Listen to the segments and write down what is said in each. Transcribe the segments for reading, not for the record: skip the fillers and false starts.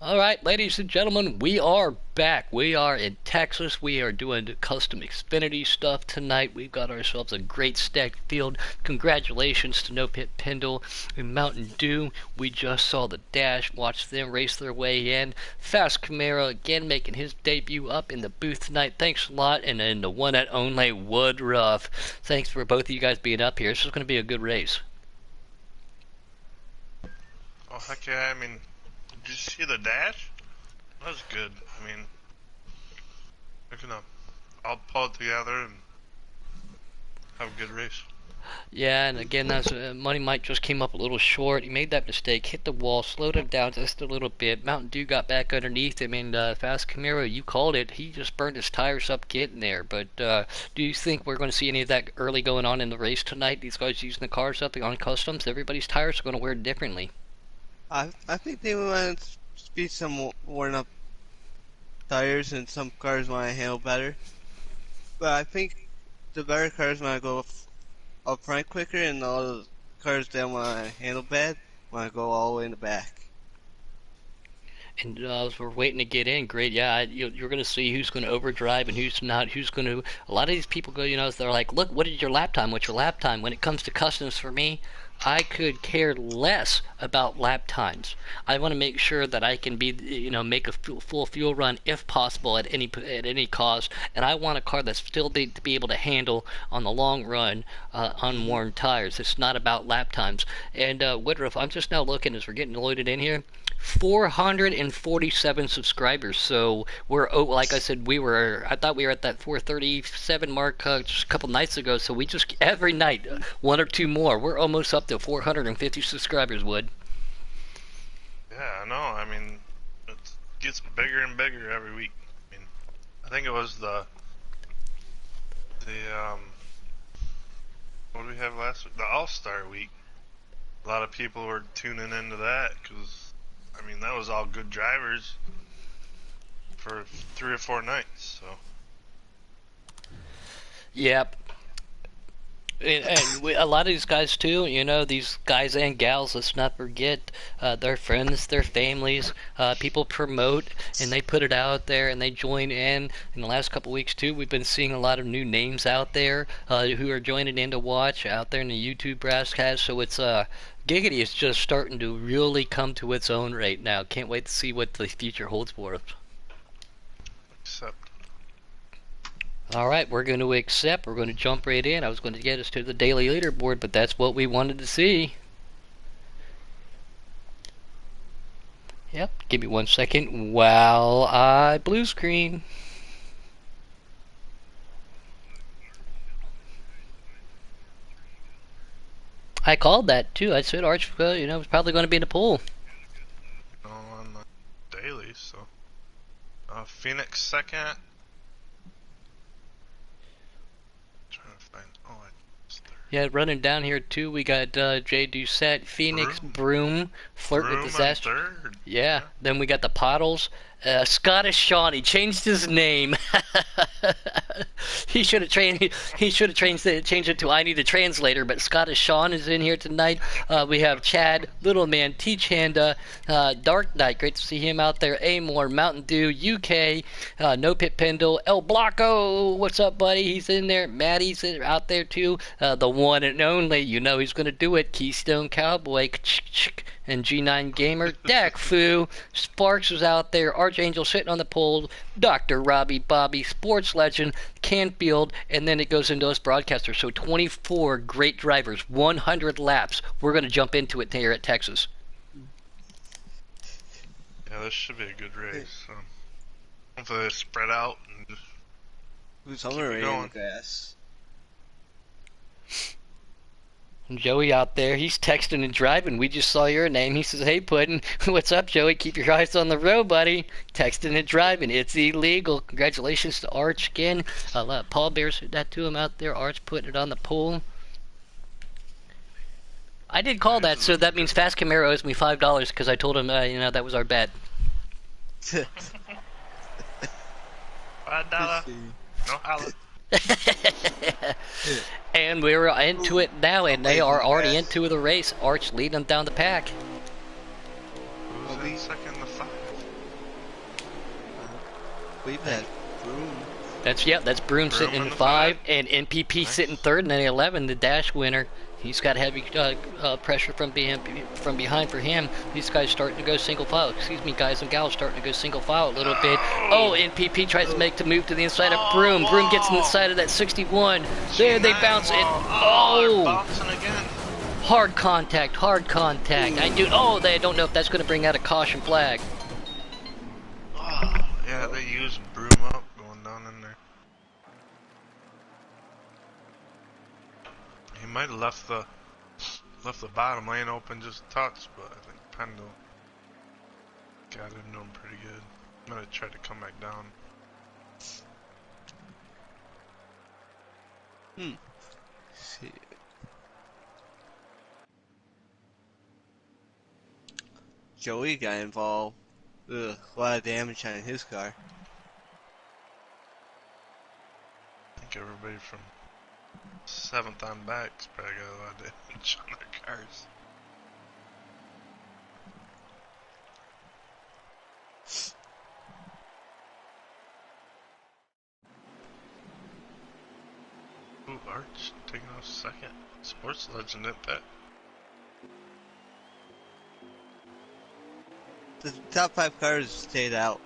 Alright, ladies and gentlemen, we are back. We are in Texas. We are doing custom Xfinity stuff tonight. We've got ourselves a great stacked field. Congratulations to No Pit Pendle and Mountain Dew. We just saw the Dash, watched them race their way in. Fast Camaro again making his debut up in the booth tonight. Thanks a lot. And then the one and only Woodruff. Thanks for both of you guys being up here. This is going to be a good race. Oh, heck yeah, I mean, did you see the dash? That was good. I mean, we're gonna all pull it together and have a good race. Yeah, and again, that's Money Mike just came up a little short. He made that mistake, hit the wall, slowed him down just a little bit. Mountain Dew got back underneath him, and Fast Camaro, you called it. He just burned his tires up getting there. But do you think we're going to see any of that early going on in the race tonight? These guys using the cars up on customs, everybody's tires are going to wear differently. I think they want to speed some worn up tires, and some cars want to handle better. But I think the better cars want to go up front quicker, and all the cars that want to handle bad want to go all the way in the back. And as we're waiting to get in, great, yeah, you're going to see who's going to overdrive and who's not, who's going to, a lot of these people go, they're like, look, what is your lap time, what's your lap time? When it comes to customs for me, I could care less about lap times. I want to make sure that I can be, make a full fuel run if possible at any cost, and I want a car that's still to be able to handle on the long run unworn tires. It's not about lap times. And Woodruff, I'm just now looking as we're getting loaded in here. 447 subscribers. So we're like I said, I thought we were at that 437 mark just a couple nights ago. So we just every night one or two more. We're almost up to 450 subscribers. Wood. Yeah, I know. I mean, it gets bigger and bigger every week. I mean, I think it was the what did we have last week? The All-Star Week. A lot of people were tuning into that because, I mean, that was all good drivers for 3 or 4 nights, so. Yep. And a lot of these guys too, these guys and gals, let's not forget, their friends, their families, people promote and they put it out there and they join in. In the last couple weeks too, we've been seeing a lot of new names out there who are joining in to watch out there in the YouTube broadcast. So it's Giggity is just starting to really come to its own right now. Can't wait to see what the future holds for us. Except. Alright, we're going to accept. We're going to jump right in. I was going to get us to the daily leaderboard, but that's what we wanted to see. Yep, give me 1 second while I blue screen. I called that too. I said Arch, was probably going to be in the pool. On the daily, so. Phoenix second. Yeah, running down here too, we got Jay Doucette, Phoenix, Broom, Flirt with Disaster. Yeah, then we got the Pottles. Scottish Sean, he changed his name. He should have changed it to I Need a Translator, but Scottish Sean is in here tonight. We have Chad, Little Man, Teach Handa, Dark Knight, great to see him out there. Amor, Mountain Dew, UK, No Pit Pendle, El Blanco, what's up, buddy? He's in there. Maddie's out there too. The one and only, he's going to do it. Keystone Cowboy, and G9 Gamer, Dak Fu, Sparks was out there, Archangel sitting on the pole, Dr. Robbie Bobby, Sports Legend, Canfield, and then it goes into us broadcasters. So 24 great drivers, 100 laps. We're going to jump into it here at Texas. Yeah, this should be a good race. So hopefully they spread out and just who's already in the grass? Joey out there, he's texting and driving. We just saw your name. He says, hey, Puddin', what's up, Joey? Keep your eyes on the road, buddy. Texting and driving. It's illegal. Congratulations to Arch again. Paul Bears that to him out there. Arch putting it on the pool. I did call that, so that means Fast Camaro owes me $5 because I told him, that was our bet. $5. No holla. And we're into it now, and they are already into the race. Arch leading them down the pack. Who's in second? The 5. believe that. Broom. That's Broom sitting Broom in in the 5, five. and NPP Nice. sitting third, and then 11, the dash winner. He's got heavy pressure from behind for him. These guys starting to go single file. Excuse me, guys and gals, starting to go single file a little bit. Oh, NPP tries to make the move to the inside of Broom. Broom gets inside of that 61. There they bounce it. Oh, Oh, bouncing again. hard contact, hard contact. They don't know if that's going to bring out a caution flag. Oh, yeah, they used Broom up going down in there. He might have left the bottom lane open just a touch, but I think Pendle got into him pretty good. Might have tried to come back down. See. Joey got involved. Ugh, a lot of damage on his car. I think everybody from 7th on back's probably got a lot of damage on their cars. Ooh, Arch taking off second. Sports legend at that. The top 5 cars stayed out.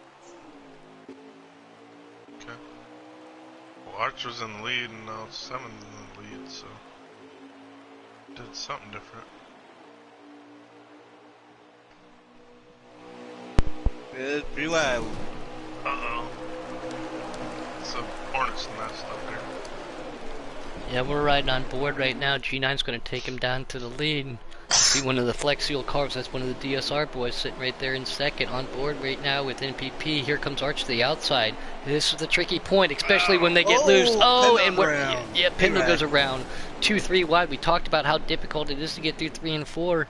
Okay. Well, Arch was in the lead and now 7's in the lead, so did something different. It's pretty wild. Uh-oh. It's a hornet's nest up there. Yeah, we're riding on board right now. G9's going to take him down to the lead. See one of the Flex Seal cars, that's one of the DSR boys sitting right there in second on board right now with NPP. Here comes Arch to the outside. This is the tricky point, especially when they get loose. Oh, and Pendle goes around 2-3 wide. We talked about how difficult it is to get through 3 and 4.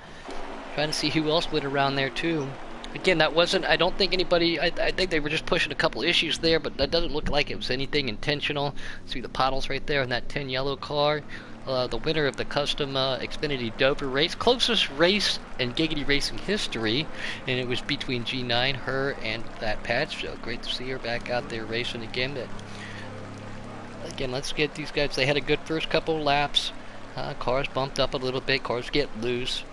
Trying to see who else went around there too. Again, that wasn't, I don't think anybody, I think they were just pushing a couple issues there, but that doesn't look like it was anything intentional. See the puddles right there in that 10 yellow car. The winner of the custom Xfinity Dover race, closest race in Giggity Racing history, and it was between G9, her, and that Patch. So great to see her back out there racing again. But again, let's get these guys. They had a good first couple laps. Cars bumped up a little bit. Cars get loose.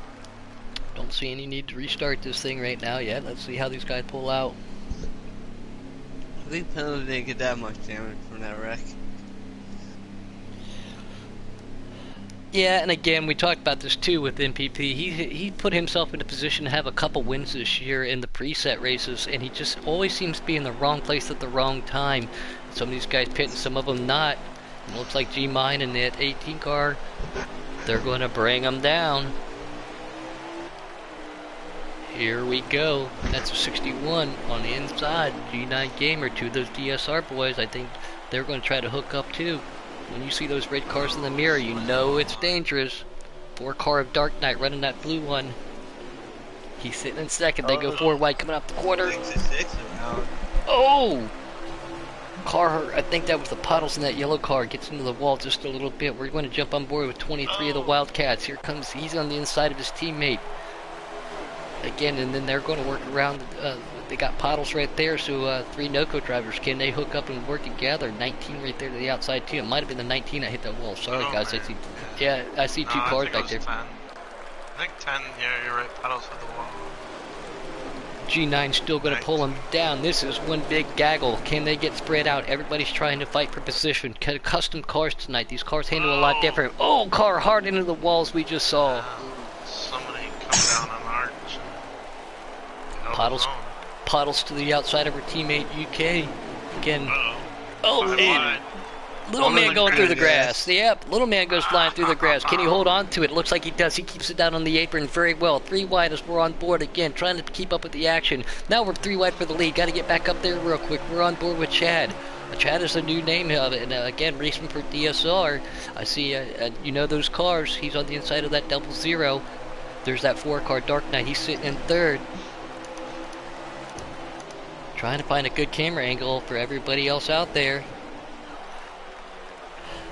Don't see any need to restart this thing right now yet. Let's see how these guys pull out. I think Pendle didn't get that much damage from that wreck. Yeah, and again, we talked about this too with NPP. He put himself in a position to have a couple wins this year in the preset races, and he just always seems to be in the wrong place at the wrong time. Some of these guys pitting, some of them not. It looks like G-Mine and that 18 car, they're going to bring them down. Here we go. That's a 61 on the inside. G9 Gamer, two of those DSR boys. I think they're going to try to hook up too. When you see those red cars in the mirror, you know it's dangerous. 4 car of Dark Knight running that blue one. He's sitting in second. They go 4 wide coming up the quarter. 66 around. Oh! Car, I think that was the puddles in that yellow car. Gets into the wall just a little bit. We're going to jump on board with 23 of the Wildcats. Here comes, he's on the inside of his teammate. Again, and then they're going to work around. They got puddles right there, so 3 NOCO drivers, can they hook up and work together? 19 right there to the outside too. It might have been the 19 that hit that wall. Sorry guys, man. I see 2 cars back there. 10. I think 10, yeah, you're right, pedals hit the wall. G9 still going to pull them down. This is one big gaggle. Can they get spread out? Everybody's trying to fight for position. Custom cars tonight. These cars handle a lot different. Oh, car hard into the walls we just saw. Somebody come down on Arch. Puddles to the outside of her teammate UK. Again. Oh, wide. little man going through the grass. Yep, little man goes flying through the grass. Can he hold on to it? Looks like he does. He keeps it down on the apron very well. 3 wide as we're on board again, trying to keep up with the action. Now we're 3 wide for the lead. Got to get back up there real quick. We're on board with Chad. Chad is a new name of it, and again, racing for DSR. I see, you know those cars. He's on the inside of that 00. There's that 4 car Dark Knight. He's sitting in 3rd. Trying to find a good camera angle for everybody else out there.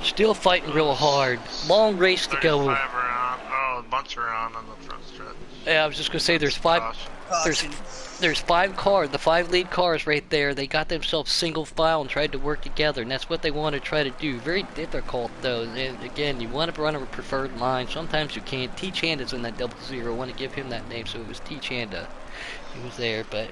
Still fighting real hard. Long race to go. Oh, bunch around on the front stretch. Yeah, I was just gonna say there's five. Caution. There's Caution. there's 5 cars, the 5 lead cars right there. They got themselves single file and tried to work together, and that's what they want to try to do. Very difficult though. And again, you want to run a preferred line. Sometimes you can't. T Chanda's in that 00. I want to give him that name, so it was T Chanda. He was there, but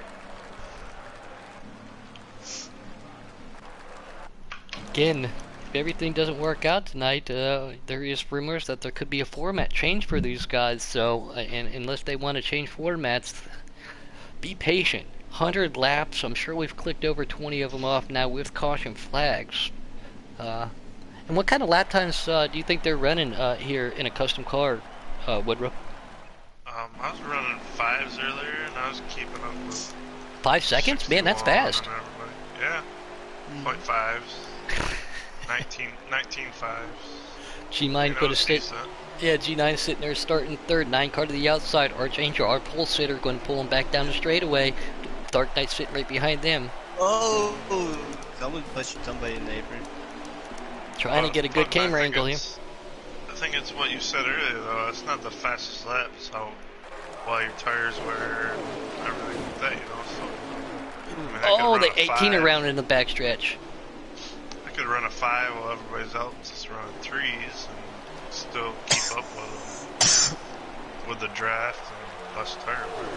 again, if everything doesn't work out tonight, there is rumors that there could be a format change for these guys. So, and unless they want to change formats, be patient. 100 laps. I'm sure we've clicked over 20 of them off now with caution flags. And what kind of lap times do you think they're running here in a custom car, Woodruff? I was running 5s earlier, and I was keeping up with 5 seconds? Man, that's 61 fast. and everybody. Yeah. 0.5s. 19 fives. G9 could have stayed. Yeah, G9 sitting there starting third. 9 car to the outside. Archangel, our pole sitter, going to pull him back down the straightaway. Dark Knight sitting right behind them. Oh, someone pushing somebody in the apron. Trying to get a good camera angle here. I think it's what you said earlier, though. It's not the fastest lap, so while your tires wear and everything like that, you know. So, I mean, Oh, the 18 around in the backstretch. I could run a 5 while everybody's else just running 3s and still keep up with them with the draft and less tire wear.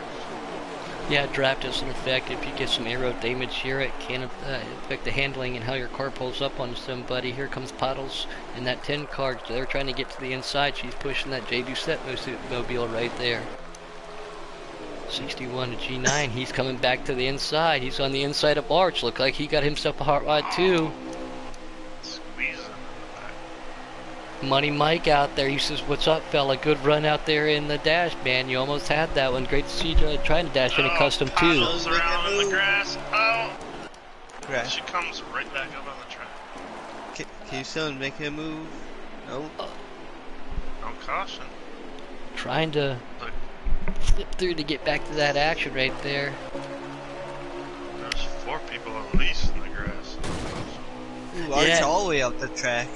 Yeah, draft doesn't affect. If you get some aero damage here, it can affect the handling and how your car pulls up on somebody. Here comes Puddles in that 10 car. They're trying to get to the inside. She's pushing that J. Doucette mobile right there. 61 to G9. He's coming back to the inside. He's on the inside of Arch. Look like he got himself a hot rod too. Squeezing in the back. Money Mike out there. He says, "What's up, fella? Good run out there in the dash, man. You almost had that one. Great to see you trying to dash in a custom too." Puddles around in the grass. Oh! Grass. She comes right back up on the track. Can you still make a move? No. No caution. Trying to Look, flip through to get back to that action right there. there's 4 people at least in the grass. Ooh, Arch Yeah. all the way up the track.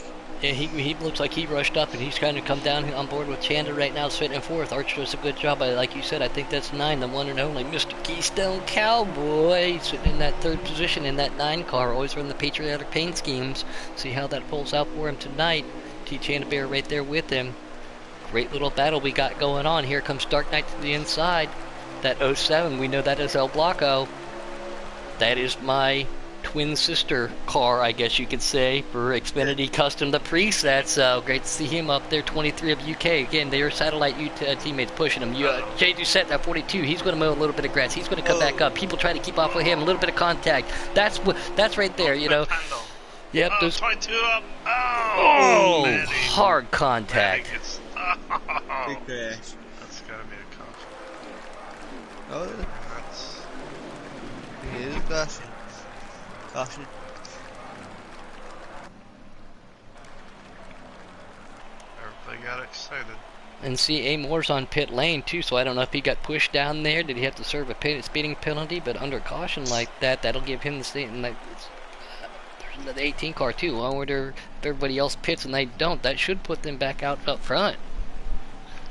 Yeah, he looks like he rushed up and he's trying to come down on board with Chanda right now, sitting in fourth. Arch does a good job. Like you said, I think that's 9, the one and only Mr. Keystone Cowboy, sitting in that 3rd position in that 9 car, always running the patriotic paint schemes. See how that pulls out for him tonight. T. Chanda Bear right there with him. Great little battle we got going on. Here comes Dark Knight to the inside. That 07, we know that is El Blanco. That is my twin sister car, I guess you could say, for Xfinity Custom, the presets. Great to see him up there, 23 of UK. Again, they are satellite teammates pushing him. Jay Doucette at 42, he's going to mow a little bit of grass. He's going to come back up. People trying to keep off of him. A little bit of contact. That's right there, you know. Yep. Oh, There's 22 up. Oh, Maddie. hard contact. Maddie gets, Big crash. that's gotta be a caution. Oh, That's it is caution. Caution. everybody got excited. And see, Amor's on pit lane too, so I don't know if he got pushed down there. Did he have to serve a speeding penalty? But under caution like that, that'll give him the same. Like, there's another 18 car too. I wonder if everybody else pits and they don't. That should put them back out up front.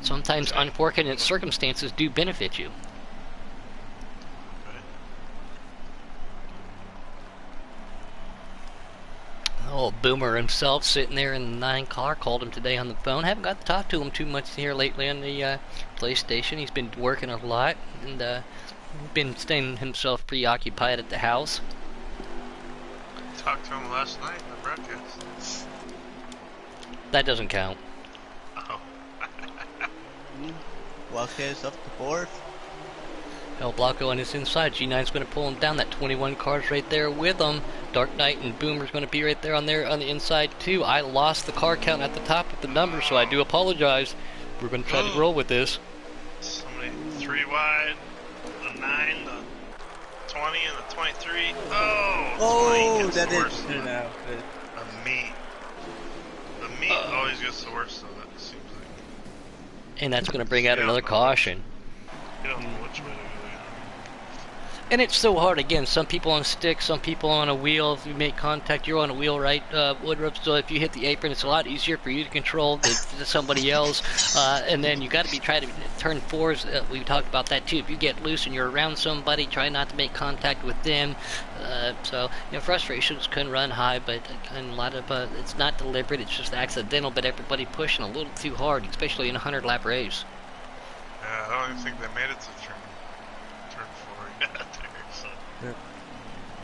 Sometimes unfortunate circumstances do benefit you. Oh, Boomer himself sitting there in the 9 car, called him today on the phone. Haven't got to talk to him too much here lately on the PlayStation. He's been working a lot and been staying himself preoccupied at the house. Talked to him last night in the broadcast. That doesn't count. Oh. Wildcats up the board. El Blanco on his inside. G9's going to pull him down. That 21 car's right there with him. Dark Knight and Boomer's going to be right there on the inside too. I lost the car count at the top of the number, so I do apologize. We're going to try to roll with this. Somebody 3 wide, the 9, the 20, and the 23. Oh, 20 gets that the didn't worst. turn out good. The meat. The meat always gets the worst of it, seems like. And that's going to bring out another caution. You don't know which way to go. And it's so hard. Again, some people on sticks, some people on a wheel. If you make contact, you're on a wheel, right, Woodruff? So if you hit the apron, it's a lot easier for you to control than to somebody else. And then you got to be trying to turn fours. We talked about that too. If you get loose and you're around somebody, try not to make contact with them. So frustrations can run high, but a lot of it's not deliberate. It's just accidental. But everybody pushing a little too hard, especially in a 100-lap race. Yeah, I don't even think they made it to turn 4 yet there, so Yeah.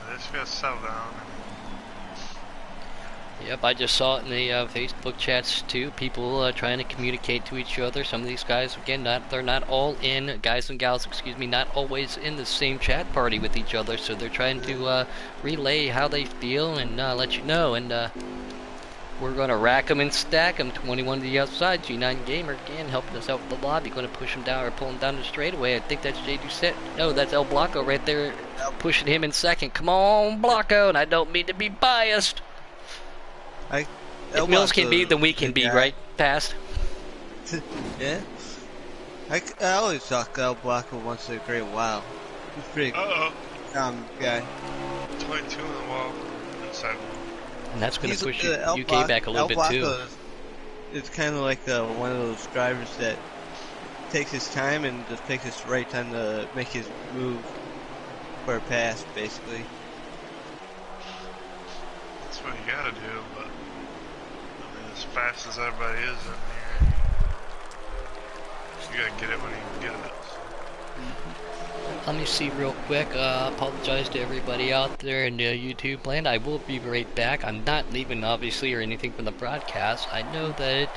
they just gotta settle down. Yep, I just saw it in the Facebook chats too. People trying to communicate to each other. Some of these guys, again, they're not all in, guys and gals, excuse me, not always in the same chat party with each other. So they're trying to relay how they feel and let you know. And we're going to rack them and stack them. 21 to the outside. G9 Gamer again helping us out with the lobby. Going to push him down or pull him down the straightaway. I think that's Jay Doucette. No, that's El Blanco right there pushing him in second. Come on, Blanco. And I don't mean to be biased. If Mills can be, then we can be, right? Fast. Yeah. I always thought El Blanco once in a great while. He's pretty Uh-oh. guy. 22 in the wall. Inside. And that's going to push El UK back a little bit too. It's kind of like one of those drivers that takes his time and just takes his right time to make his move for a pass, basically. That's what you gotta do, but I mean, as fast as everybody is in here, you gotta get it when you can get it. Let me see real quick. Apologize to everybody out there in YouTube land. I will be right back. I'm not leaving, obviously, or anything from the broadcast. I know that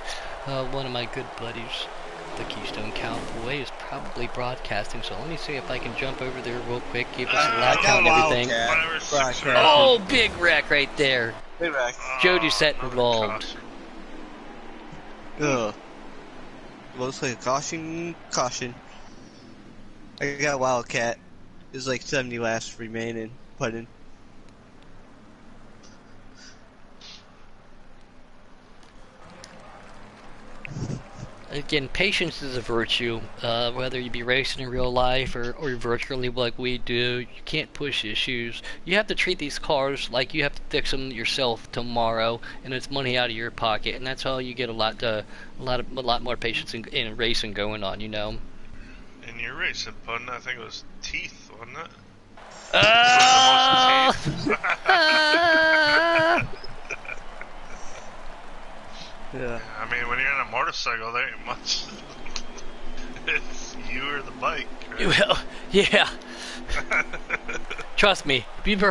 one of my good buddies, the Keystone Cowboy, is probably broadcasting. So let me see if I can jump over there real quick, give us a loud count and everything. Oh, big wreck right there. Big wreck. Joe Doucette involved. Ugh. Looks like a caution. I got Wildcat. There's like 70 laps remaining. Putting. Again, patience is a virtue, whether you be racing in real life or virtually like we do. You can't push issues. You have to treat these cars like you have to fix them yourself tomorrow, and it's money out of your pocket, and that's how you get a lot more patience in racing going on, you know. In your racing, Pun, I think it was teeth, wasn't it? Ah! Yeah. I mean, when you're on a motorcycle, there ain't much. It's you or the bike, right? Well, yeah. Trust me. Have you ever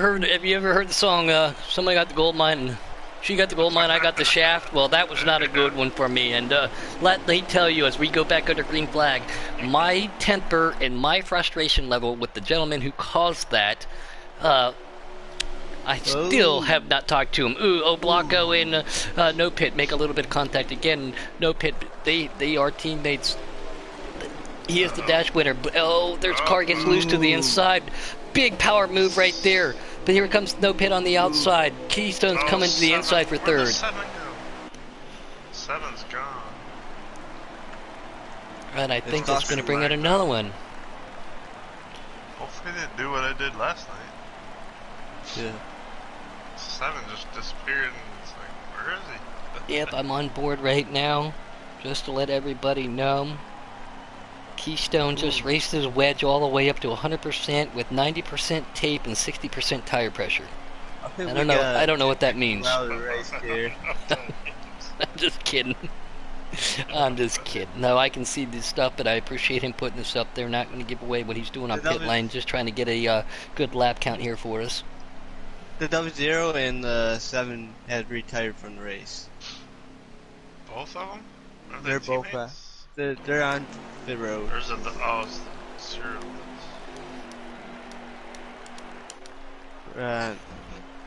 heard the song, somebody got the gold mine and she got the gold mine, I got the shaft? Well, that was not a good one for me. And let me tell you, as we go back under green flag, my temper and my frustration level with the gentleman who caused that, I still have not talked to him. Blanco and No Pit make a little bit of contact again. No Pit, they are teammates. He is the dash winner. Oh, there's car gets loose to the inside. Big power move right there. But here comes No Pit on the outside. Keystone's coming to the inside for third. Seven's gone. And I think that's going to bring out another one. Hopefully they didn't do what I did last night. Yeah. 7 just disappeared and it's like, where is he? Yep, I'm on board right now. Just to let everybody know. Keystone just raced his wedge all the way up to 100% with 90% tape and 60% tire pressure. I don't know what that means. Race here. I'm just kidding. I'm just kidding. No, I can see this stuff, but I appreciate him putting this up there. Not going to give away what he's doing on pit lane. Just trying to get a good lap count here for us. The W0 and the 7 had retired from the race. Both of them? Are They're both. They're on the road. Or is it the zero?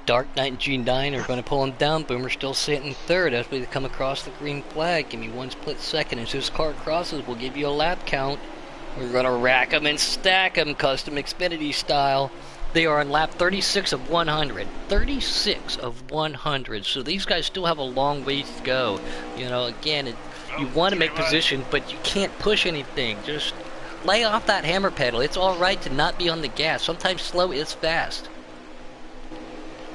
Dark Knight and G9 are going to pull him down. Boomer's still sitting third as we come across the green flag. Give me one split second. As this car crosses, we'll give you a lap count. We're going to rack them and stack them, custom Xfinity style. They are on lap 36 of 100. 36 of 100. So these guys still have a long ways to go. You know, again, you want to make position, but you can't push anything. Just lay off that hammer pedal. It's alright to not be on the gas. Sometimes slow is fast.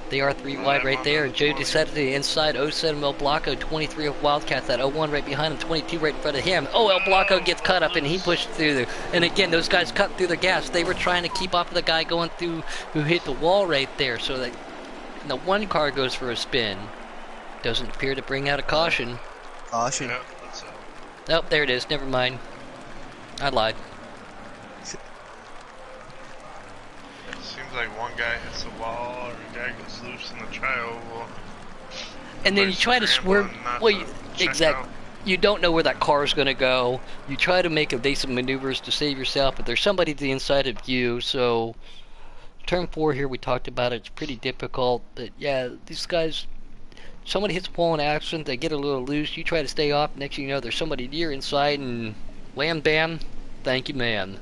They are 3 wide right there. Joe DeSetta to the inside. 07 El Blanco, 23 of Wildcats. That 01 right behind him, 22 right in front of him. Oh, El Blanco gets cut up and he pushed through there. And again, those guys cut through the gas. They were trying to keep up with the guy going through who hit the wall right there. So that the one car goes for a spin. Doesn't appear to bring out a caution. Caution. Yeah, that's it. Oh, there it is. Never mind. I lied. It seems like one guy hits the wall or a guy gets loose in the tri-oval. And then you try to swerve. Well, exactly. You don't know where that car is going to go. You try to make evasive maneuvers to save yourself, but there's somebody to the inside of you. So, turn 4 here, we talked about it. It's pretty difficult. But yeah, these guys. Somebody hits the wall in accident, they get a little loose. You try to stay off. Next thing you know, there's somebody near inside, and wham bam, thank you, man.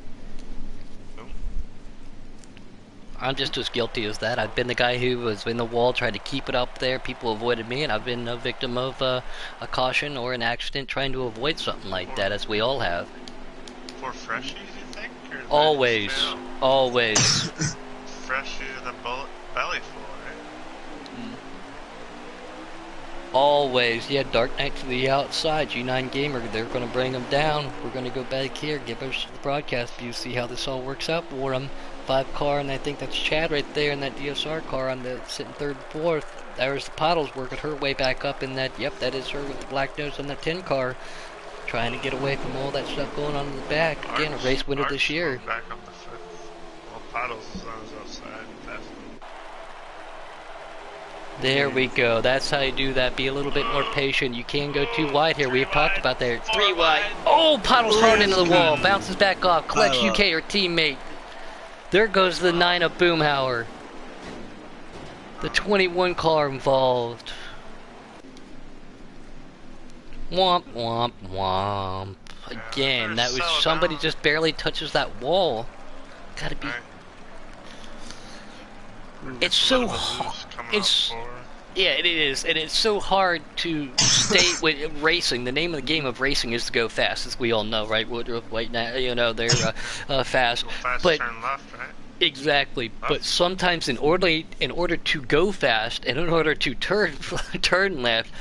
I'm just as guilty as that. I've been the guy who was in the wall trying to keep it up there. People avoided me, and I've been a victim of a caution or an accident trying to avoid something like that, as we all have. For freshies, you think? Or Always. Always. Freshy with a belly full, right? Always. Yeah, Dark Knight to the outside. G9 Gamer, they're going to bring them down. We're going to go back here, give us the broadcast view, see how this all works out for them. 5 car, and I think that's Chad right there in that DSR car on the sitting 3rd and 4th. There's the Pottles working her way back up in that. Yep, that is her with the black nose on the 10 car. Trying to get away from all that stuff going on in the back. Again, a race winner this year. Back up the 5th. Well, Pottles is on his outside. There we go. That's how you do that. Be a little bit more patient. You can go too wide here. We have talked about that. 3 wide. Oh, Pottles hard into the wall. Bounces back off. Collects UK, her teammate. There goes the 9 of Boomhauer. The 21 car involved. Womp, womp, womp. Again, that was somebody just barely touches that wall. Gotta be. It's so hard. Yeah, it is, and it's so hard to stay with racing. The name of the game of racing is to go fast, as we all know, right? Woodruff, White, you know, they're fast. But turn left, right? Exactly. But sometimes, in order to go fast and in order to turn left,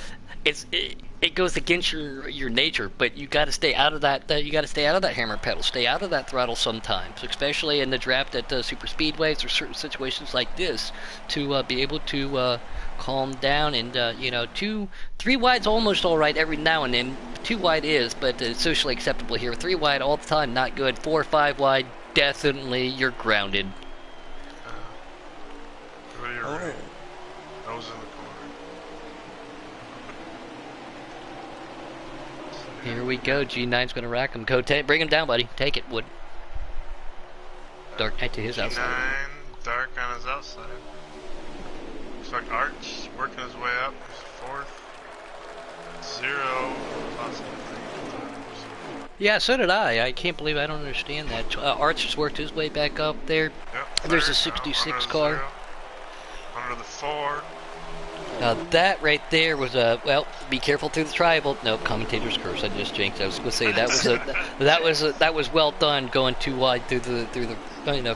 it goes against your nature. But you got to stay out of that. You got to stay out of that hammer pedal. Stay out of that throttle sometimes, especially in the draft at super speedways or certain situations like this, to be able to calm down. And you know, 3 wide's almost all right every now and then. 2 wide is, but it's socially acceptable here. 3 wide all the time, not good. 4 or 5 wide. Definitely, you're grounded. Nose in the corner. Here we go. G9's going to rack him. Bring him down, buddy. Take it, Wood. Dark Knight to his outside. G9, Dark on his outside. Looks like Arch working his way up. He's 4th. 0. Possible. Yeah, so did I. I can't believe I don't understand that. Arch just worked his way back up there. Yep, there's a 66 car. 0. Under the 4. Now that right there was a well. Be careful through the tribal. Nope, commentator's curse. I just jinxed. I was going to say that was well done going too wide through the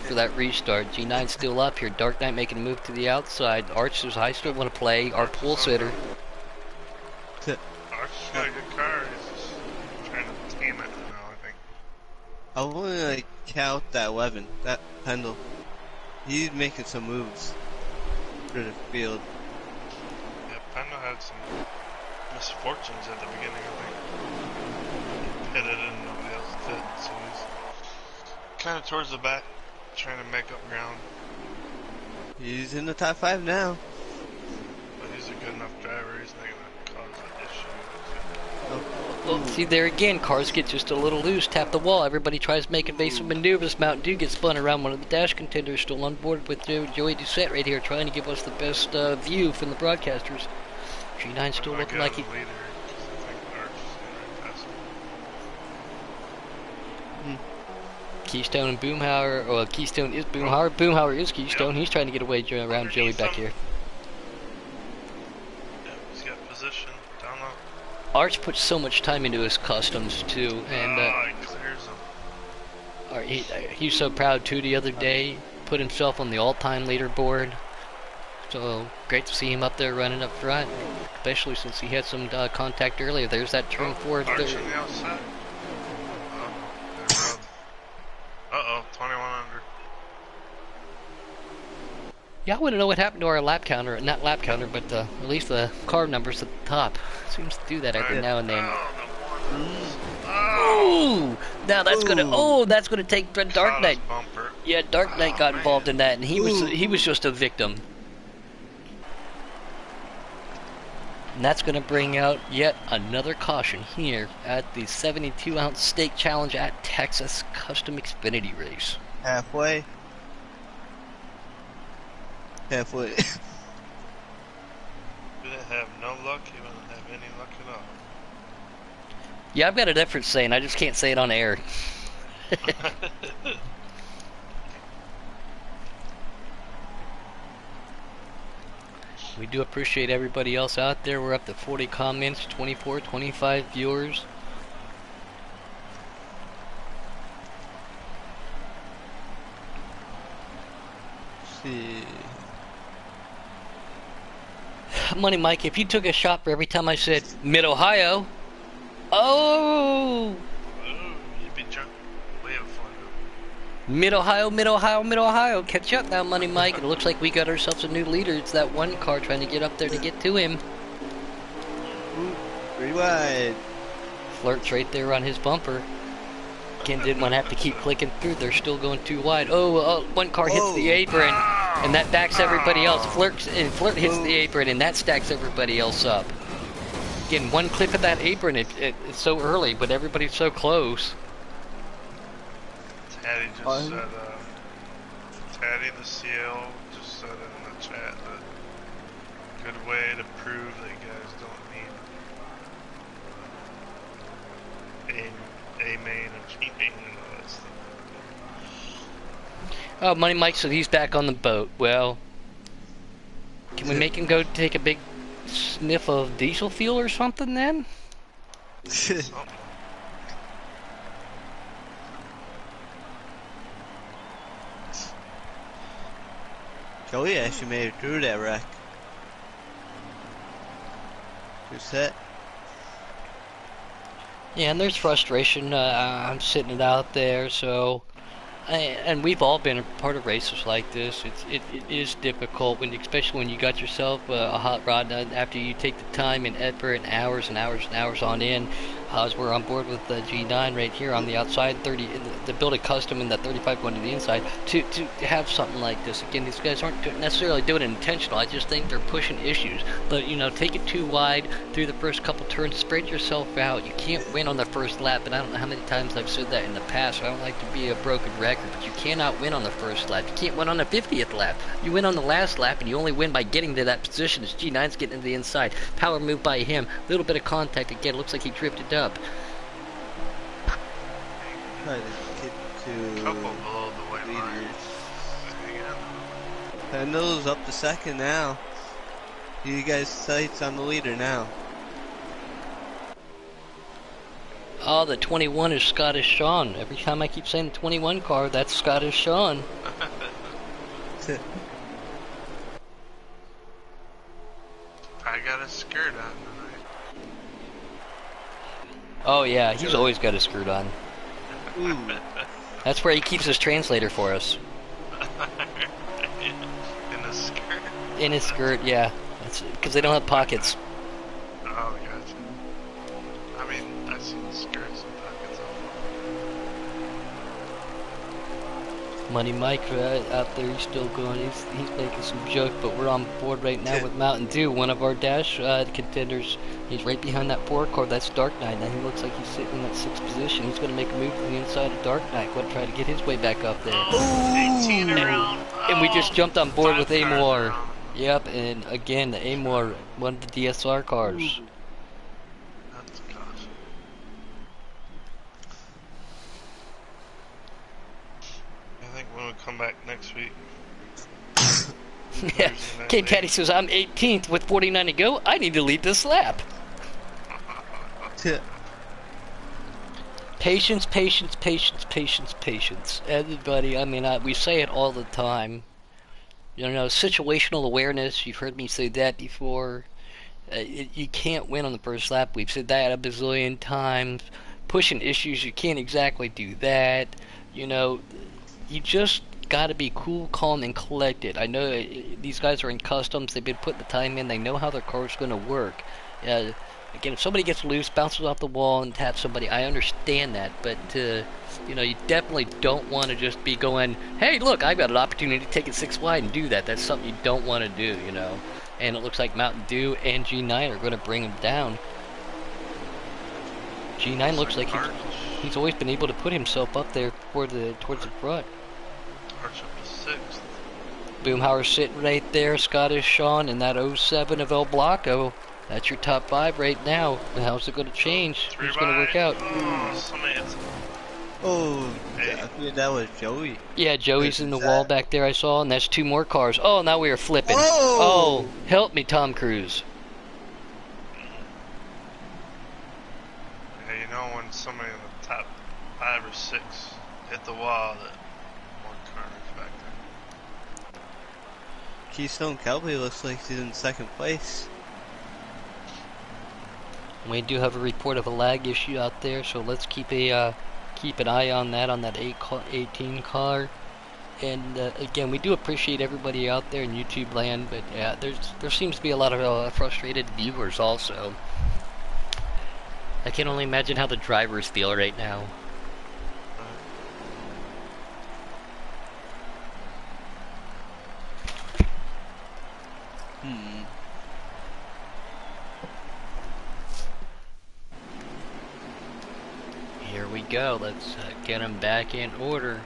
for that restart. G9 still up here. Dark Knight making a move to the outside. Arch says I still want to play. Our pool sitter. Arch's got a good car. He's just trying to tame it now, I think. I want to like count that 11, that Pendle. He's making some moves through the field. Yeah, Pendle had some misfortunes at the beginning, I think. He pitted and nobody else did, so he's kind of towards the back, trying to make up ground. He's in the top 5 now. But he's a good enough driver, he's not going to cause an issue. Well, see there again, cars get just a little loose, tap the wall. Everybody tries to make evasive maneuvers. Mountain Dew gets spun around. One of the dash contenders still on board with Joey Doucette right here, trying to give us the best view from the broadcasters. G9 still looking like he. Keystone and Boomhauer. Well, Keystone is Boomhauer. Boomhauer is Keystone. He's trying to get away around Joey back here. Yeah, he's got position down low. Arch puts so much time into his customs too, and he clears them. He's so proud too. The other day, put himself on the all-time leaderboard. So great to see him up there running up front, especially since he had some contact earlier. There's that turn four. Arch on the outside. Uh-oh, 21 under. Yeah, I want to know what happened to our lap counter. Not lap counter, but at least the car numbers at the top. Seems to do that every now and then. Oh, Ooh! Now that's gonna. Oh, that's gonna take the Dark Knight. Bumper. Yeah, Dark Knight got involved in that, and he was just a victim. And that's going to bring out yet another caution here at the 72-ounce stake challenge at Texas Custom Xfinity Race. Halfway. Halfway. You didn't have no luck, you didn't have any luck at all. Yeah, I've got a different saying. I just can't say it on air. We do appreciate everybody else out there. We're up to 40 comments, 24, 25 viewers. Let's see. Money Mike, if you took a shot for every time I said Mid-Ohio. Oh! Oh, you'd be drunk. Way of fun. Mid-Ohio, Mid-Ohio, Mid-Ohio. Catch up now, Money Mike. It looks like we got ourselves a new leader. It's that one car trying to get up there to get to him. Ooh, 3 wide. Flirt's right there on his bumper. Ken didn't want to have to keep clicking through. They're still going too wide. Oh, one car hits the apron, and that backs everybody else. Flirt hits the apron, and that stacks everybody else up. Again, one clip of that apron, it's so early, but everybody's so close. Taddy just said, Taddy the CL just said in the chat that good way to prove that you guys don't need A main and G main and all that stuff. Oh, Money Mike said he's back on the boat. Well, can we make him go take a big sniff of diesel fuel or something then? Something. Joey actually made it through that wreck. Good set. Yeah, and there's frustration. I'm sitting it out there, so... and we've all been a part of races like this. It is difficult, especially when you got yourself a hot rod after you take the time and effort and hours and hours and hours on in. As we're on board with the G9 right here on the outside, 30 to build a custom and that 35 going to the inside to have something like this. Again, these guys aren't necessarily doing it intentional. I just think they're pushing issues. But take it too wide through the first couple turns, spread yourself out. You can't win on the first lap, and I don't know how many times I've said that in the past. I don't like to be a broken record, but you cannot win on the first lap. You can't win on the 50th lap. You win on the last lap, and you only win by getting to that position as G9's getting to the inside. Power move by him. A little bit of contact again. Looks like he drifted up. Try to get to Couple below the white line. Pendle's up to second now. You guys' sights on the leader now. Oh, the 21 is Scottish Sean. Every time I keep saying the 21 car, that's Scottish Sean. I got a skirt on tonight. Oh yeah, he's always got a skirt on. Ooh. That's where he keeps his translator for us. In a skirt. In his skirt, yeah. That's because they don't have pockets. Oh, gotcha. I mean, I've seen skirts and pockets on. Money Mike out there, he's still going. He's making some jokes, but we're on board right now with Mountain Dew, one of our dash contenders. He's right behind that 4 car. That's Dark Knight. Now he looks like he's sitting in that 6th position. He's going to make a move to the inside of Dark Knight. Going to try to get his way back up there. Oh, 18 around. And we just jumped on board with 5 cars Amor. around. Yep, and again, the Amor, one of the DSR cars. That's gosh. I think when we come back next week. Yeah. Cape Caddy says, I'm 18th with 49 to go. I need to lead this lap. Patience, patience, patience, patience, patience. Everybody, I mean, we say it all the time. You know, situational awareness. You've heard me say that before. You can't win on the first lap. We've said that a bazillion times. Pushing issues, you can't exactly do that. You know, you just got to be cool, calm, and collected. I know these guys are in customs. They've been putting the time in. They know how their car's going to work. Again, if somebody gets loose, bounces off the wall, and taps somebody, I understand that. But, you know, you definitely don't want to just be going, hey, look, I've got an opportunity to take it 6 wide and do that. That's something you don't want to do, you know. And it looks like Mountain Dew and G9 are going to bring him down. G9 looks like he's always been able to put himself up there towards the front. Arch up to 6th. Boomhauer sitting right there. Scottish Sean and that '07 of El Blanco. That's your top 5 right now. How's it going to change? Who's going to work out? Oh, somebody hits him. Oh, Hey. I think that was Joey. Yeah, Joey's in the wall back there I saw, and that's 2 more cars. Oh, now we are flipping. Oh! Oh, help me, Tom Cruise. Yeah, you know when somebody in the top 5 or 6 hit the wall, that one carnage back there. Keystone Cowboy looks like he's in second place. We do have a report of a lag issue out there, so let's keep an eye on that 18 car. And again, we do appreciate everybody out there in YouTube land, but yeah, there seems to be a lot of frustrated viewers also. I can only imagine how the drivers feel right now. Here we go. Let's get them back in order.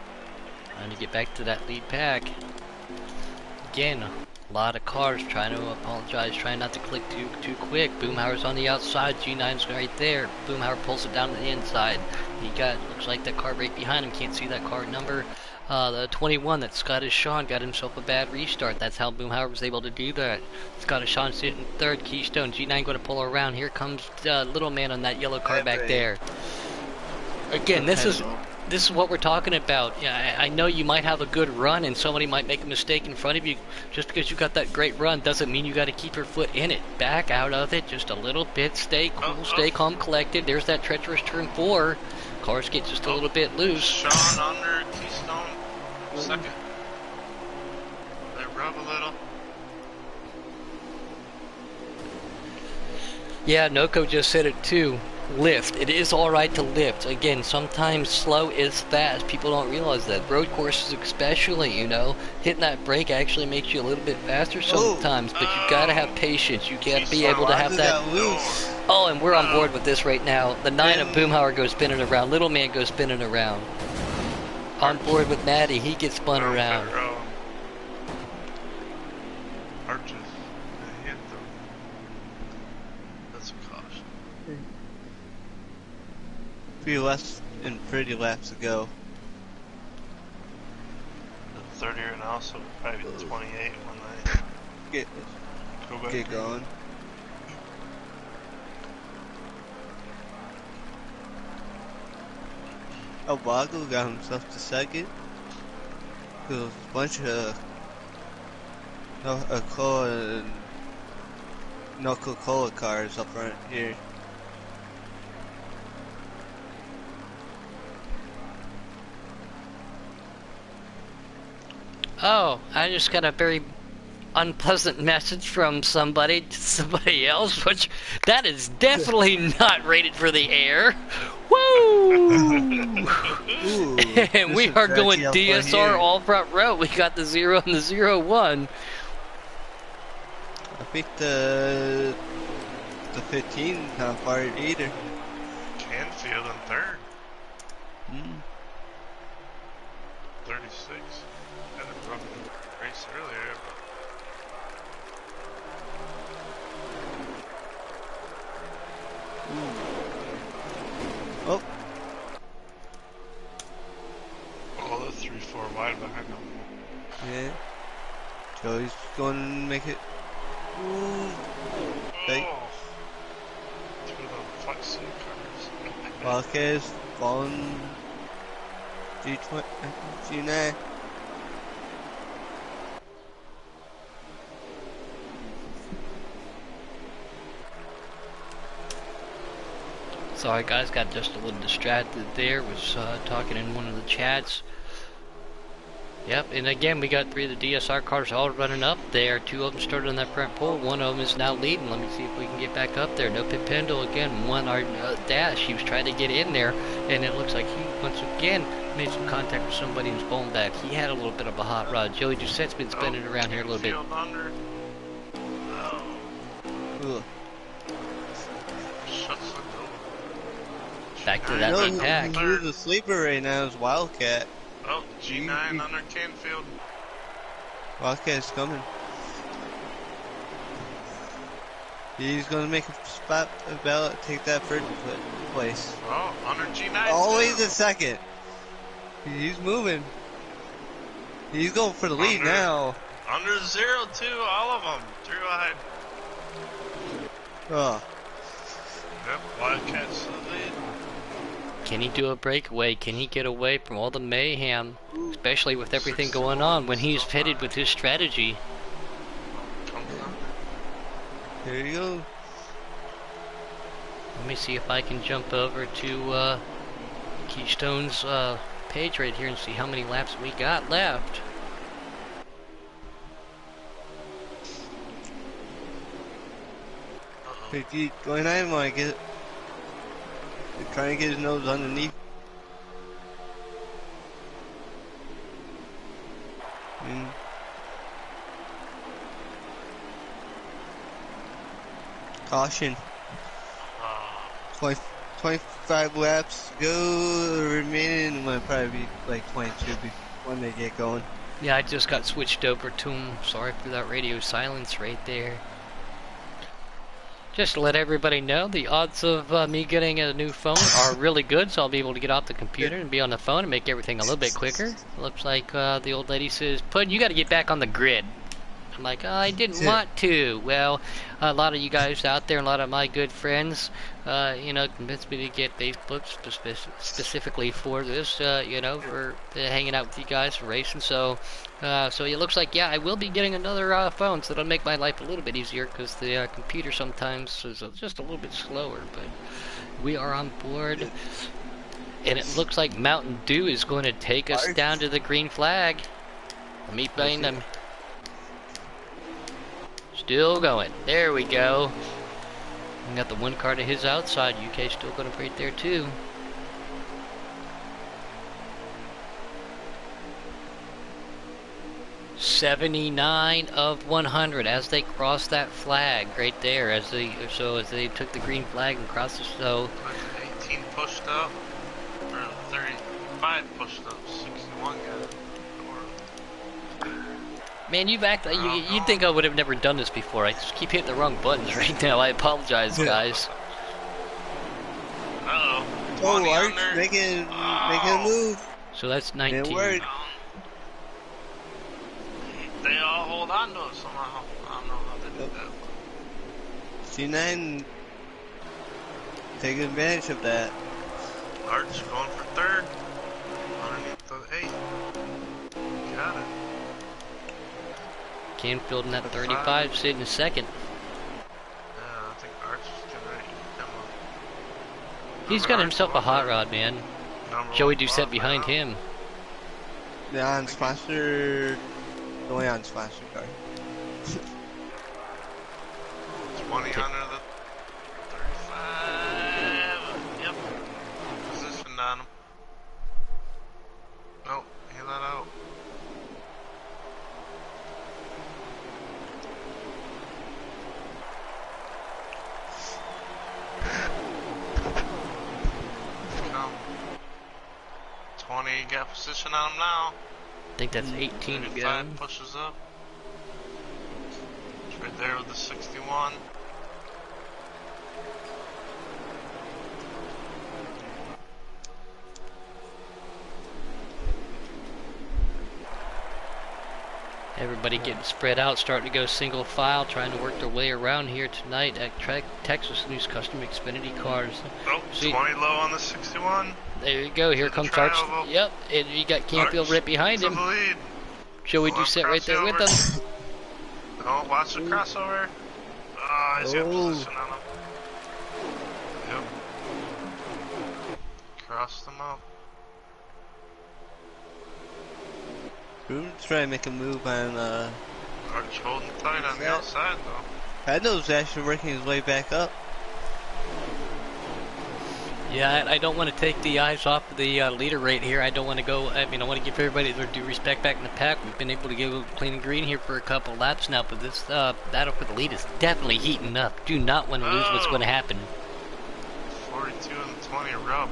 Trying to get back to that lead pack. Again, a lot of cars trying to apologize, trying not to click too quick. Boomhauer's on the outside, G9's right there. Boomhauer pulls it down to the inside. Looks like that car right behind him, can't see that car number. The 21, that Scottish Sean got himself a bad restart. That's how Boomhauer was able to do that. Scottish Sean sitting third, Keystone. G9 going to pull around. Here comes little man on that yellow car back there. Again, this is what we're talking about. Yeah, I know you might have a good run and somebody might make a mistake in front of you. Just because you got that great run doesn't mean you got to keep your foot in it. Back out of it just a little bit. Stay cool, stay calm, collected. There's that treacherous turn 4. Cars get just a little bit loose. Sean under Keystone, second. They rub a little. Yeah, Noko just said it too. Lift. It is alright to lift. Again, sometimes slow is fast. People don't realize that. Road courses especially, you know. Hitting that brake actually makes you a little bit faster sometimes, but you gotta have patience. You gotta be able to have that. Oh, and we're on board with this right now. The 9 of Boomhauer goes spinning around. Little man goes spinning around. On board with Maddie. He gets spun around. Arches. They hit them. That's a caution. Few less and pretty laps to go. The 30 and also probably the 28 when they go back. Get going. El Bago got himself to second. There was a bunch of Coca-Cola cars up front here. Oh, I just got a very unpleasant message from somebody to somebody else, which that is definitely not rated for the air. Woo! Ooh, And we are going DSR all front row. We got the 0 and the 01. I think the 15 not far either. Canfield in third. 36. Had a rough race earlier. Oh. Oh, the 3-4 wide behind them. Yeah. Joey's going to make it. Ooh. Hey. Oh. Two of them flex suit cars. Wildcat is falling G20, G9. Sorry guys, got just a little distracted there. Was talking in one of the chats. Yep, and again we got 3 of the DSR cars all running up there. 2 of them started on that front pole. 1 of them is now leading. Let me see if we can get back up there. No Pit Pendle again. Our Dash. He was trying to get in there, and it looks like he once again made some contact with somebody who's pulling back. He had a little bit of a hot rod. Joey Doucette's been spinning around here a little bit. Ugh. Back to that No, lead pack. who's the sleeper right now is Wildcat. Oh, G9 under Canfield. Wildcat's coming. He's gonna make a spot a ballot, take that first place. Oh, under G9. Always a second. He's moving. He's going for the lead now. Under 0-2, all of them. 3 wide. Oh. Yep, Wildcats to the lead. Can he do a breakaway? Can he get away from all the mayhem? Especially with everything going on when he's fitted with his strategy. There you go. Let me see if I can jump over to Keystone's page right here and see how many laps we got left. Going on, want to get. Trying to get his nose underneath. Caution. 25 laps to go. Remaining might probably be like 22 when they get going. Yeah, I just got switched over to him. Sorry for that radio silence right there. Just to let everybody know, the odds of me getting a new phone are really good, so I'll be able to get off the computer and be on the phone and make everything a little bit quicker. Looks like the old lady says, "Pud, you got to get back on the grid." I'm like, I didn't want to. Well, a lot of you guys out there, a lot of my good friends, convinced me to get Facebook specifically for this, for hanging out with you guys for racing. So it looks like, yeah, I will be getting another phone, so that'll make my life a little bit easier because the computer sometimes is just a little bit slower. But we are on board, and it looks like Mountain Dew is going to take us down to the green flag. Let me find them. Still going. There we go. We got the one car to his outside. UK still going up right there too. $79 of 100 as they cross that flag right there. As they took the green flag and crossed the 18 pushed up, or 35 pushed up, 61 got it. Man, you've acted. You'd think I would have never done this before. I just keep hitting the wrong buttons right now. I apologize, guys. Uh-oh. Oh, Arch making a move. So that's 19. They all hold on to it somehow. I don't know how they did that. C9 taking advantage of that. Arch going for third. Underneath the 8. Got it. Canfield in that 35, sitting in second. Yeah, I think Arch is getting ready to eat them up. He's got himself a hot rod, man. Joey Doucette behind him. The unsponsored, the only unsponsored car. 20 under the 35. Yep. Positioned on him. Nope, he let out. Come. 20, got position on him now. I think that's 18 to 35 go. pushes up. It's right there with the 61. Everybody getting spread out, starting to go single file, trying to work their way around here tonight at Texas News Custom Xfinity Cars. Oh, See, 20 low on the 61. there you go. Here To the comes Arch. tri-oval. Yep, and you got Canfield Arch right behind to him. the lead. Joey Let him Doucette right cross there you with over. him. Oh, watch the crossover. Ah, he's got Oh. position on him. Yep. Cross them up. We're trying to make a move on, Arch holding tight on the Yeah. outside, though. Pado's actually working his way back up. Yeah, I don't want to take the eyes off of the leader right here. I don't want to go. I mean, I want to give everybody their due respect back in the pack. We've been able to go clean and green here for a couple laps now, but this battle for the lead is definitely heating up. Do not want to lose what's going to happen. 42 and 20 rub.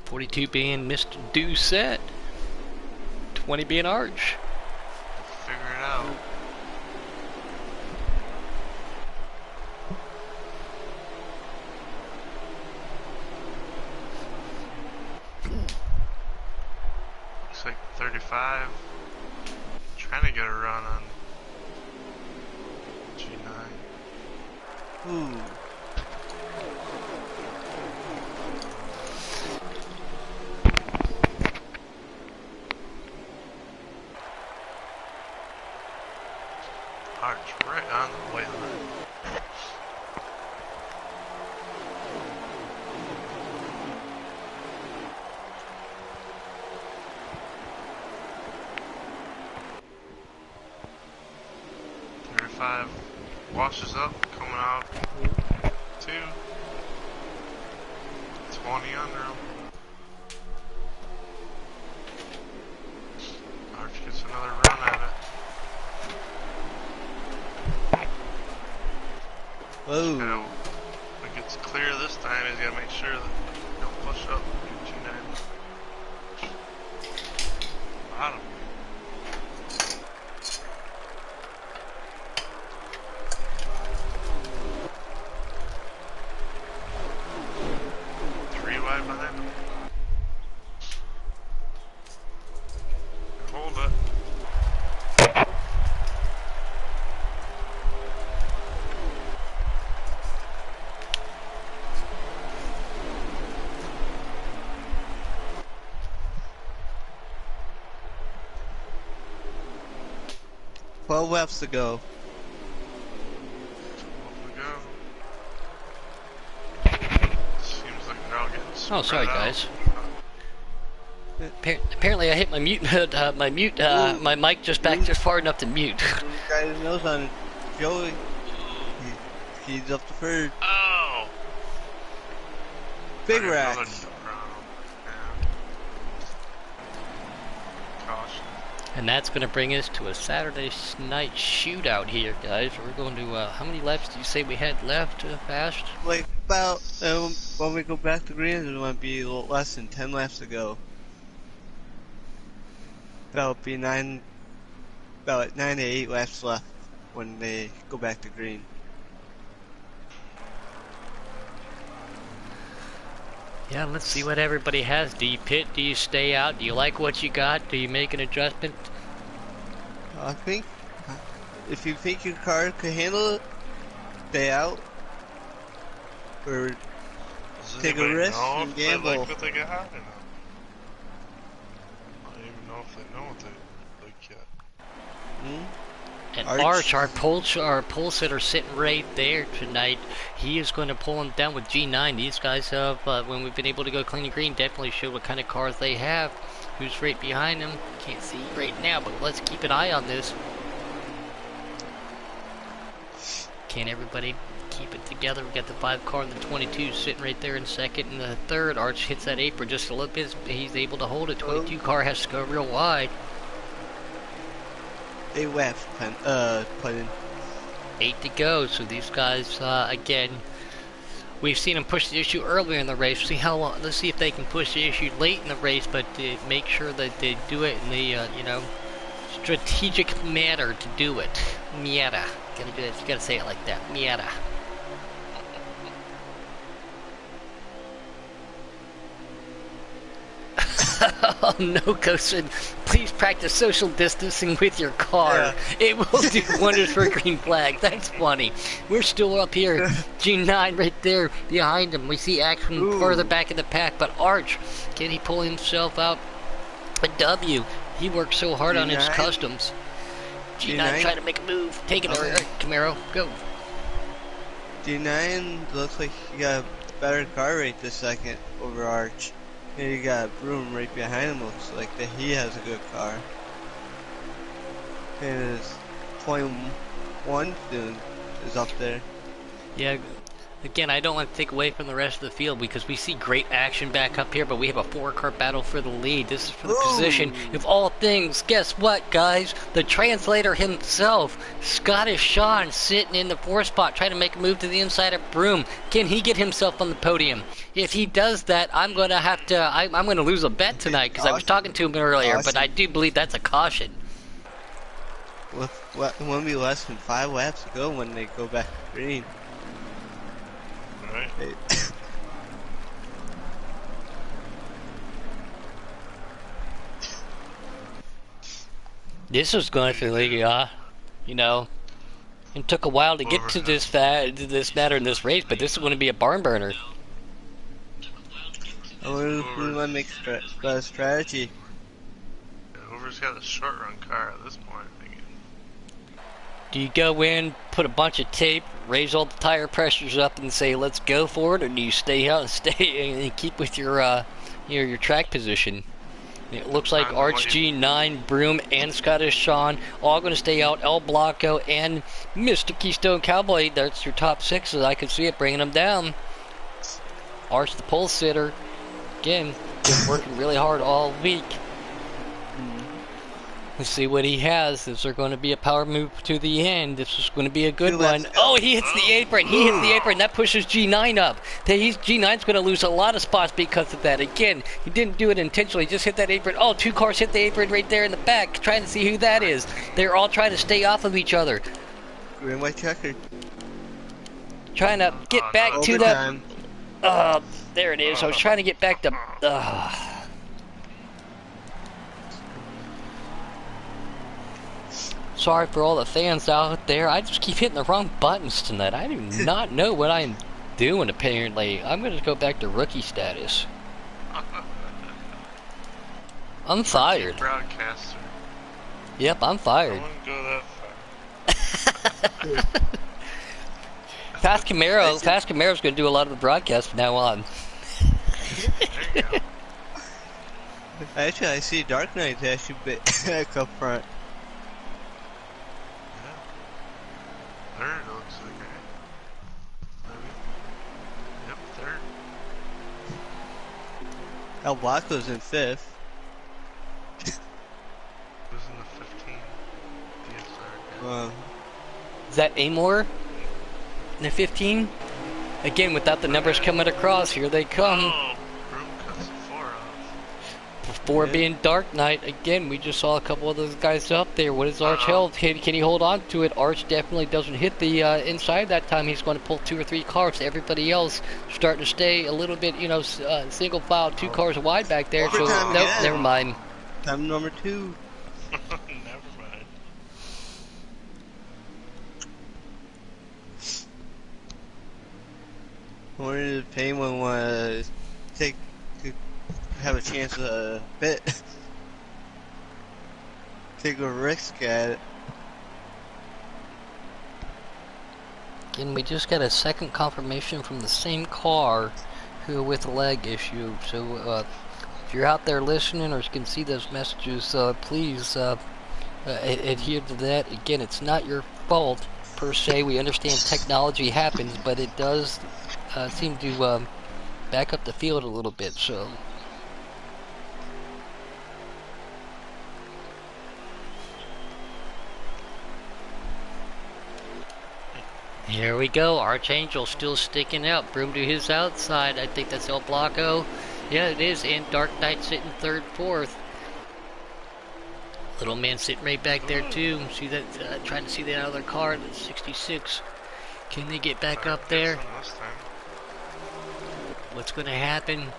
42 being Mr. Doucette. 20 being Arch. Figure it out. Looks like 35. Trying to get a run on G9. Ooh. Arch right on the white line. Washes up, coming out. 2. 20 under him. Arch gets another run at it. Whoa. Now, if it gets clear this time, he's got to make sure that he don't push up G9. Bottom. Behind him. Hold it. Twelve laps to go. Oh, sorry guys. Apparently I hit my mute, my mic just back just far enough to mute. Got his nose on Joey. He's up the third. Oh! Big Another rack. yeah. Caution. And that's going to bring us to a Saturday night shootout here, guys. We're going to, how many laps do you say we had left, Fast? Like about when we go back to green, there's going to be a little less than 10 laps to go. That'll be about 9 to 8 laps left when they go back to green. Yeah, let's see what everybody has. Do you pit? Do you stay out? Do you like what you got? Do you make an adjustment? I think if you think your car can handle it, stay out. Or Does take a anybody risk know and if they gamble. like what they got or not? I don't even know if they know what they like yet. And Arch. Arch, our pole sitter sitting right there tonight. He is going to pull him down with G9. These guys have, when we've been able to go clean and green, definitely show what kind of cars they have. Who's right behind them? Can't see right now, but let's keep an eye on this. Can everybody keep it together? We got the 5 car and the 22 sitting right there in second, and the third. Arch hits that apron just a little bit. He's able to hold it. 22 car has to go real wide. 8 laps, put in. 8 to go, so these guys, again, we've seen them push the issue earlier in the race. See how long, let's see if they can push the issue late in the race, but make sure that they do it in the, strategic manner to do it. Miata. Gotta do it, you gotta say it like that. Miata. Oh no, Ghost, please practice social distancing with your car. Yeah. It will do wonders for a green flag. That's funny. We're still up here. G9 right there behind him. We see action further Ooh. back in the pack, but Arch, can he pull himself out a W? He worked so hard on his G9. customs. G9 G9. trying to make a move. Take it, Okay. Camaro. Go. D9 looks like he got a better car rate this second over Arch. And you got Broom right behind him. Looks like that he has a good car. And his 21 soon is up there. Yeah, again, I don't want to take away from the rest of the field because we see great action back up here, but we have a 4-car battle for the lead. This is for the position of all things. Guess what, guys? The translator himself, Scottish Sean, sitting in the 4th spot, trying to make a move to the inside of Broom. Can he get himself on the podium? If he does that, I'm going to have to, I'm going to lose a bet tonight because I was talking to him earlier, but I do believe that's a caution. With what, it won't be less than 5 laps to go when they go back to green. Right. This was going to be, you know, it took a while to get to this matter in this race, but this is going to be a barn burner. I wonder who might make a strategy. Yeah, whoever's got a short run car at this point, I think. Do you go in, put a bunch of tape, raise all the tire pressures up, and say let's go for it, or do you stay out and stay and keep with your track position? It looks like Arch G9, Broom, and Scottish Sean all going to stay out. El Blanco and Mr. Keystone Cowboy, that's your top 6, as I can see it, bringing them down. Arch the pole sitter, again, been working really hard all week. Let's see what he has. Is there going to be a power move to the end? This is going to be a good one. Oh, he hits the apron. He hits the apron. That pushes G9 up. G9's going to lose a lot of spots because of that. Again, he didn't do it intentionally. He just hit that apron. Oh, 2 cars hit the apron right there in the back, trying to see who that is. They're all trying to stay off of each other. Green white checkered. Trying to get back to Overtime. the... there it is. I was trying to get back to... Sorry for all the fans out there. I just keep hitting the wrong buttons tonight. I do not know what I'm doing, apparently. I'm going to go back to rookie status. I'm fired. Broadcaster. Yep, I'm I fired. wouldn't go that far. Fast Camaro's going to do a lot of the broadcast from now on. There you go. Actually, I see Dark Knight's actually back up front. Third, it looks like, right? Maybe. Yep, third. El Blanco's in 5th. Who's in the 15? DSR, yeah. Is that Amor? In the 15? Again, without the numbers coming across, here they come. Oh, Broom cuts the 4 off. Before being Dark Knight, again, we just saw a couple of those guys up there. What is Arch held? Can he hold on to it? Arch definitely doesn't hit the inside that time. He's going to pull 2 or 3 cars. Everybody else starting to stay a little bit, you know, single file, 2 cars wide back there. So, Overtime nope, again. never mind. Time number 2. Never mind. I wonder if anyone want to have a chance to bet. Take a risk at it. Again, we just got a second confirmation from the same car who with a leg issue. So if you're out there listening or can see those messages, please adhere to that. Again, it's not your fault per se. We understand technology happens, but it does seem to back up the field a little bit. So. Here we go, Archangel still sticking out. Broom to his outside. I think that's El Blanco. Yeah, it is. And Dark Knight sitting 3rd, 4th. Little man sitting right back there too. See that? Trying to see that other car. That's 66. Can they get back up there? What's going to happen?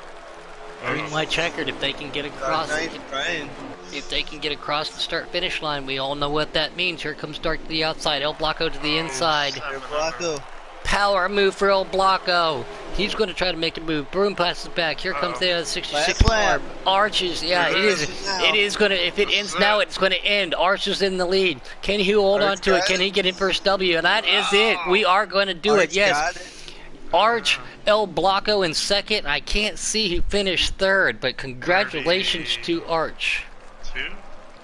Green, white, checkered. If they can get across, Dark Knight Brian. if they can get across the start finish line, we all know what that means. Here comes Dark to the outside, El Blanco to the inside. Your Blanco. Power move for El Blanco. He's going to try to make a move. Broom passes back. Here comes the 66 Lap. car. Arches, yeah, it is. It is going to. If it ends now, it's going to end. Arches in the lead. Can he hold on to it? Can he get in first W? And that is it. We are going to do it. Yes. Arch, El Blanco in second. I can't see who finished third, but congratulations to Arch. Two?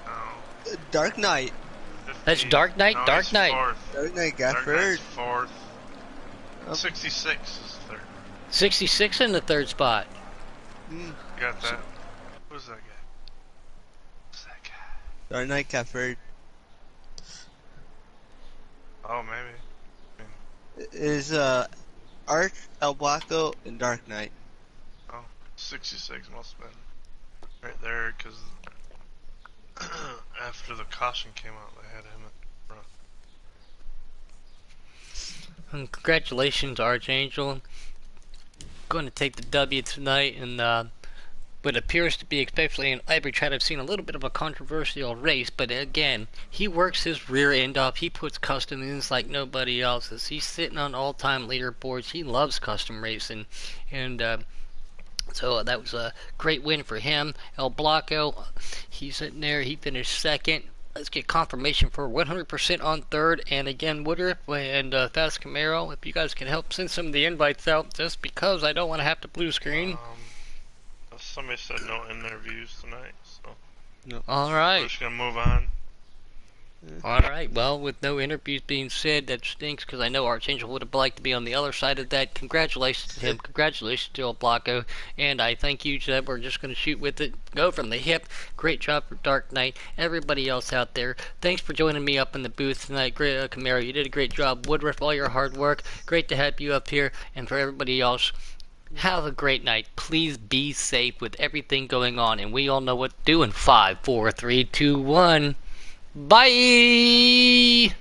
No. Dark Knight. 50. That's Dark Knight. No, Dark he's Knight. Fourth. Dark Knight got Dark third. Knight's fourth. 66 is third. 66 in the third spot. Got that. Who's that guy? Who's that guy? Dark Knight got third. Oh, maybe. Is Arch, El Blanco, and Dark Knight. Oh, 66 must have been right there because after the caution came out, they had him in front. And congratulations, Archangel. Going to take the W tonight, and what appears to be, especially in Ivory Chat, I've seen a little bit of a controversial race, but again, he works his rear end off. He puts custom ins like nobody else's. He's sitting on all-time leaderboards. He loves custom racing, and so that was a great win for him. El Blanco, he's sitting there. He finished second. Let's get confirmation for 100% on third. And again, Woodruff and Fast Camaro, if you guys can help send some of the invites out, just because I don't want to have to blue screen. Somebody said no interviews tonight, so All right. we're just gonna move on. All right. Well, with no interviews being said, that stinks because I know Archangel would have liked to be on the other side of that. Congratulations to him. Congratulations to El Blanco. And I thank you, Jeb. We're just going to shoot with it. Go from the hip. Great job for Dark Knight. Everybody else out there, thanks for joining me up in the booth tonight. Great, Camaro, you did a great job. Woodruff, all your hard work. Great to have you up here. And for everybody else, have a great night. Please be safe with everything going on. And we all know what to do in 5, 4, 3, 2, 1. Bye!